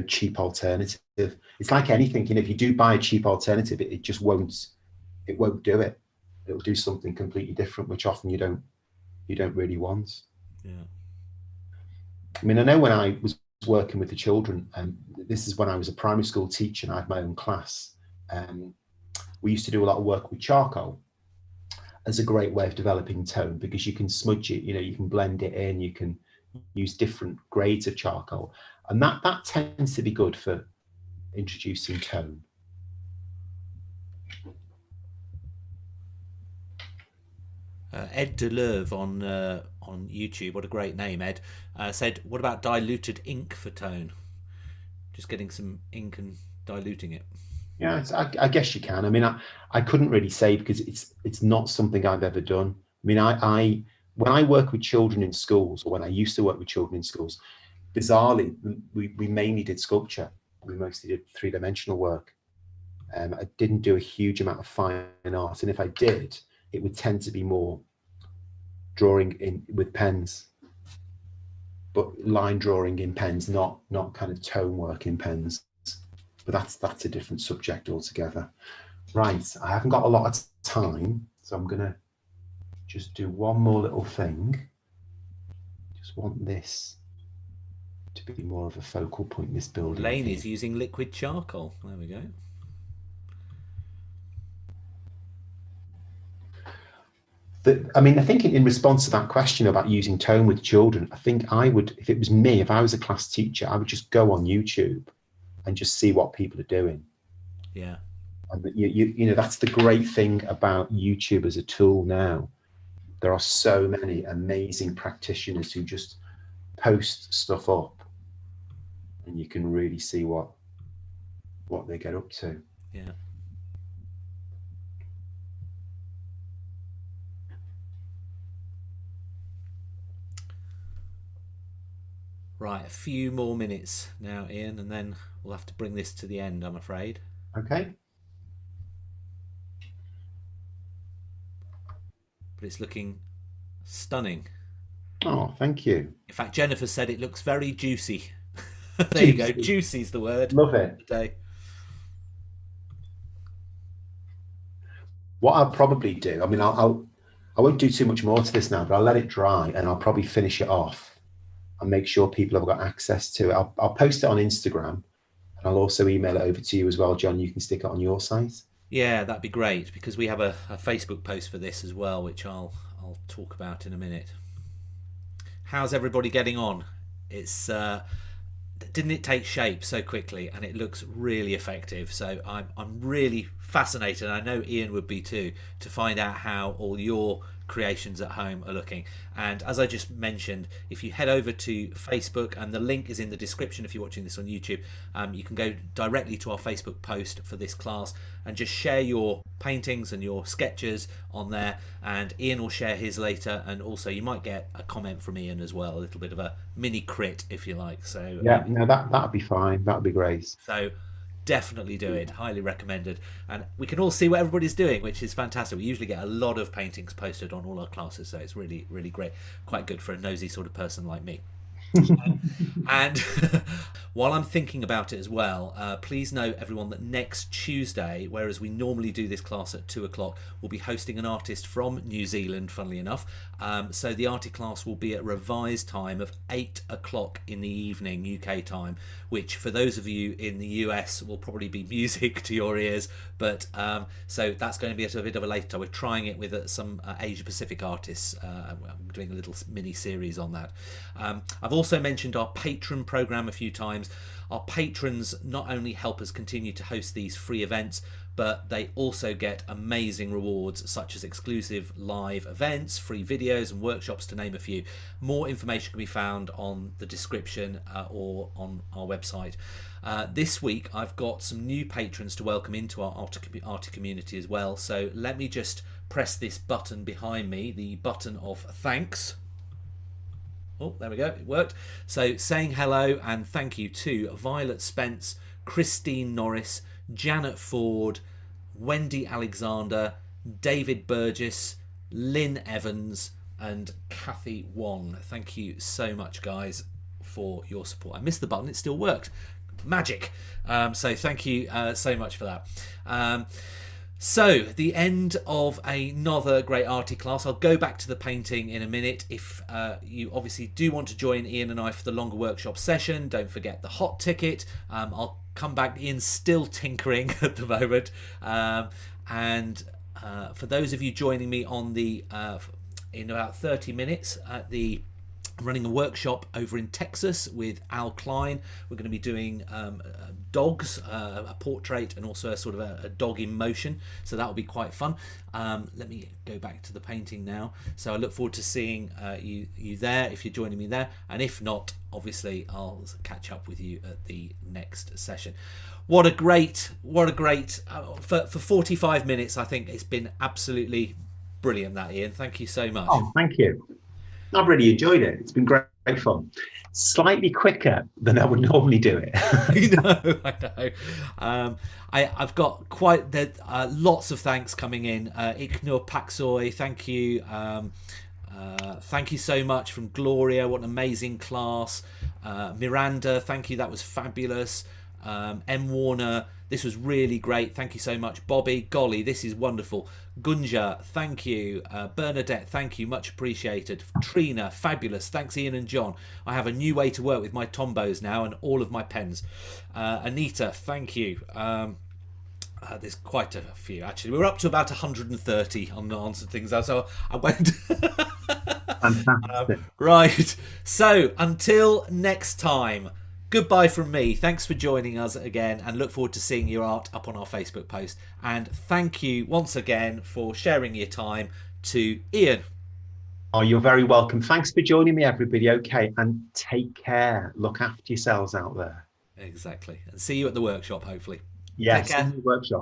cheap alternative. It's like anything, if you do buy a cheap alternative, it just won't do it. It'll do something completely different, which often you don't really want. Yeah. I know when I was working with the children, and this is when I was a primary school teacher and I had my own class, we used to do a lot of work with charcoal as a great way of developing tone, because you can smudge it, you can blend it in, you can use different grades of charcoal, and that tends to be good for introducing tone. Ed Deleuve on YouTube, what a great name, Ed, said, what about diluted ink for tone? Just getting some ink and diluting it. Yeah, I guess you can. I couldn't really say, because it's not something I've ever done. When I work with children in schools, or when I used to work with children in schools, bizarrely, we mainly did sculpture. We mostly did three-dimensional work. I didn't do a huge amount of fine art, and if I did, it would tend to be more drawing in with pens, but line drawing in pens, not kind of tone work in pens. But that's a different subject altogether. Right, I haven't got a lot of time, so I'm gonna just do one more little thing. Just want this to be more of a focal point in this building. Lane is using liquid charcoal. There we go. I think in response to that question about using tone with children, I think I would, if it was me, if I was a class teacher, I would just go on YouTube and just see what people are doing. Yeah. And that's the great thing about YouTube as a tool now. There are so many amazing practitioners who just post stuff up, and you can really see what they get up to. Yeah. Right, a few more minutes now, Ian, and then we'll have to bring this to the end, I'm afraid. Okay. But it's looking stunning. Oh, thank you. In fact, Jennifer said it looks very juicy. There you go. Juicy's the word. Love it. Today. What I'll probably do, I won't do too much more to this now, but I'll let it dry, and I'll probably finish it off and make sure people have got access to it. I'll post it on Instagram, and I'll also email it over to you as well, John. You can stick it on your site. Yeah, that'd be great because we have a Facebook post for this as well, which I'll talk about in a minute. How's everybody getting on? It's didn't it take shape so quickly, and it looks really effective. So I'm really fascinated, and I know Ian would be too, to find out how all your creations at home are looking. And as I just mentioned, if you head over to Facebook, and the link is in the description if you're watching this on YouTube, you can go directly to our Facebook post for this class and just share your paintings and your sketches on there, and Ian will share his later, and also you might get a comment from Ian as well, a little bit of a mini crit if you like. So Yeah, no, that'd be fine. That'd be great. so definitely do it, highly recommended, and we can all see what everybody's doing, which is fantastic. We usually get a lot of paintings posted on all our classes, so it's really really great, quite good for a nosy sort of person like me. And while I'm thinking about it as well, please know everyone that next Tuesday, whereas we normally do this class at 2 o'clock, we'll be hosting an artist from New Zealand, funnily enough. So the arty class will be at revised time of 8 o'clock in the evening UK time, which for those of you in the US will probably be music to your ears. But so that's going to be at a bit of a later time. We're trying it with some Asia Pacific artists. I'm doing a little mini series on that. I've also mentioned our Patron program a few times. Our patrons not only help us continue to host these free events, but they also get amazing rewards such as exclusive live events, free videos and workshops, to name a few. More information can be found on the description or on our website. This week I've got some new patrons to welcome into our arty community as well. So let me just press this button behind me, the button of thanks. Oh, there we go, it worked. So saying hello and thank you to Violet Spence, Christine Norris, Janet Ford, Wendy Alexander, David Burgess, Lynn Evans, and Kathy Wong. Thank you so much, guys, for your support. I missed the button, it still worked. Magic. So thank you so much for that. So, the end of another great arty class. I'll go back to the painting in a minute. If you obviously do want to join Ian and I for the longer workshop session, don't forget the hot ticket. I'll come back. Ian's still tinkering at the moment. And for those of you joining me on the in about 30 minutes at the running a workshop over in Texas with Al Klein. We're going to be doing dogs, a portrait, and also a sort of a dog in motion. So that will be quite fun. Let me go back to the painting now. So I look forward to seeing you there if you're joining me there. And if not, obviously I'll catch up with you at the next session. What a great, for 45 minutes, I think it's been absolutely brilliant, that, Ian. Thank you so much. Oh, thank you. I've really enjoyed it. It's been great fun. Slightly quicker than I would normally do it. I know. I've got quite lots of thanks coming in. Iknur Paksoy, thank you. Thank you so much from Gloria. What an amazing class. Miranda, thank you. That was fabulous. M. Warner, this was really great. Thank you so much. Bobby, golly, this is wonderful. Gunja, thank you. Bernadette, thank you, much appreciated. Trina, fabulous. Thanks, Ian and John. I have a new way to work with my Tombows now and all of my pens. Anita, thank you. There's quite a few, actually. We're up to about 130 on some things, so I won't. Fantastic. Right, so until next time, goodbye from me. Thanks for joining us again, and look forward to seeing your art up on our Facebook post. And thank you once again for sharing your time to Ian. Oh, you're very welcome. Thanks for joining me, everybody. Okay, and take care. Look after yourselves out there. Exactly. And see you at the workshop, hopefully. Yes, Take care. in the workshop.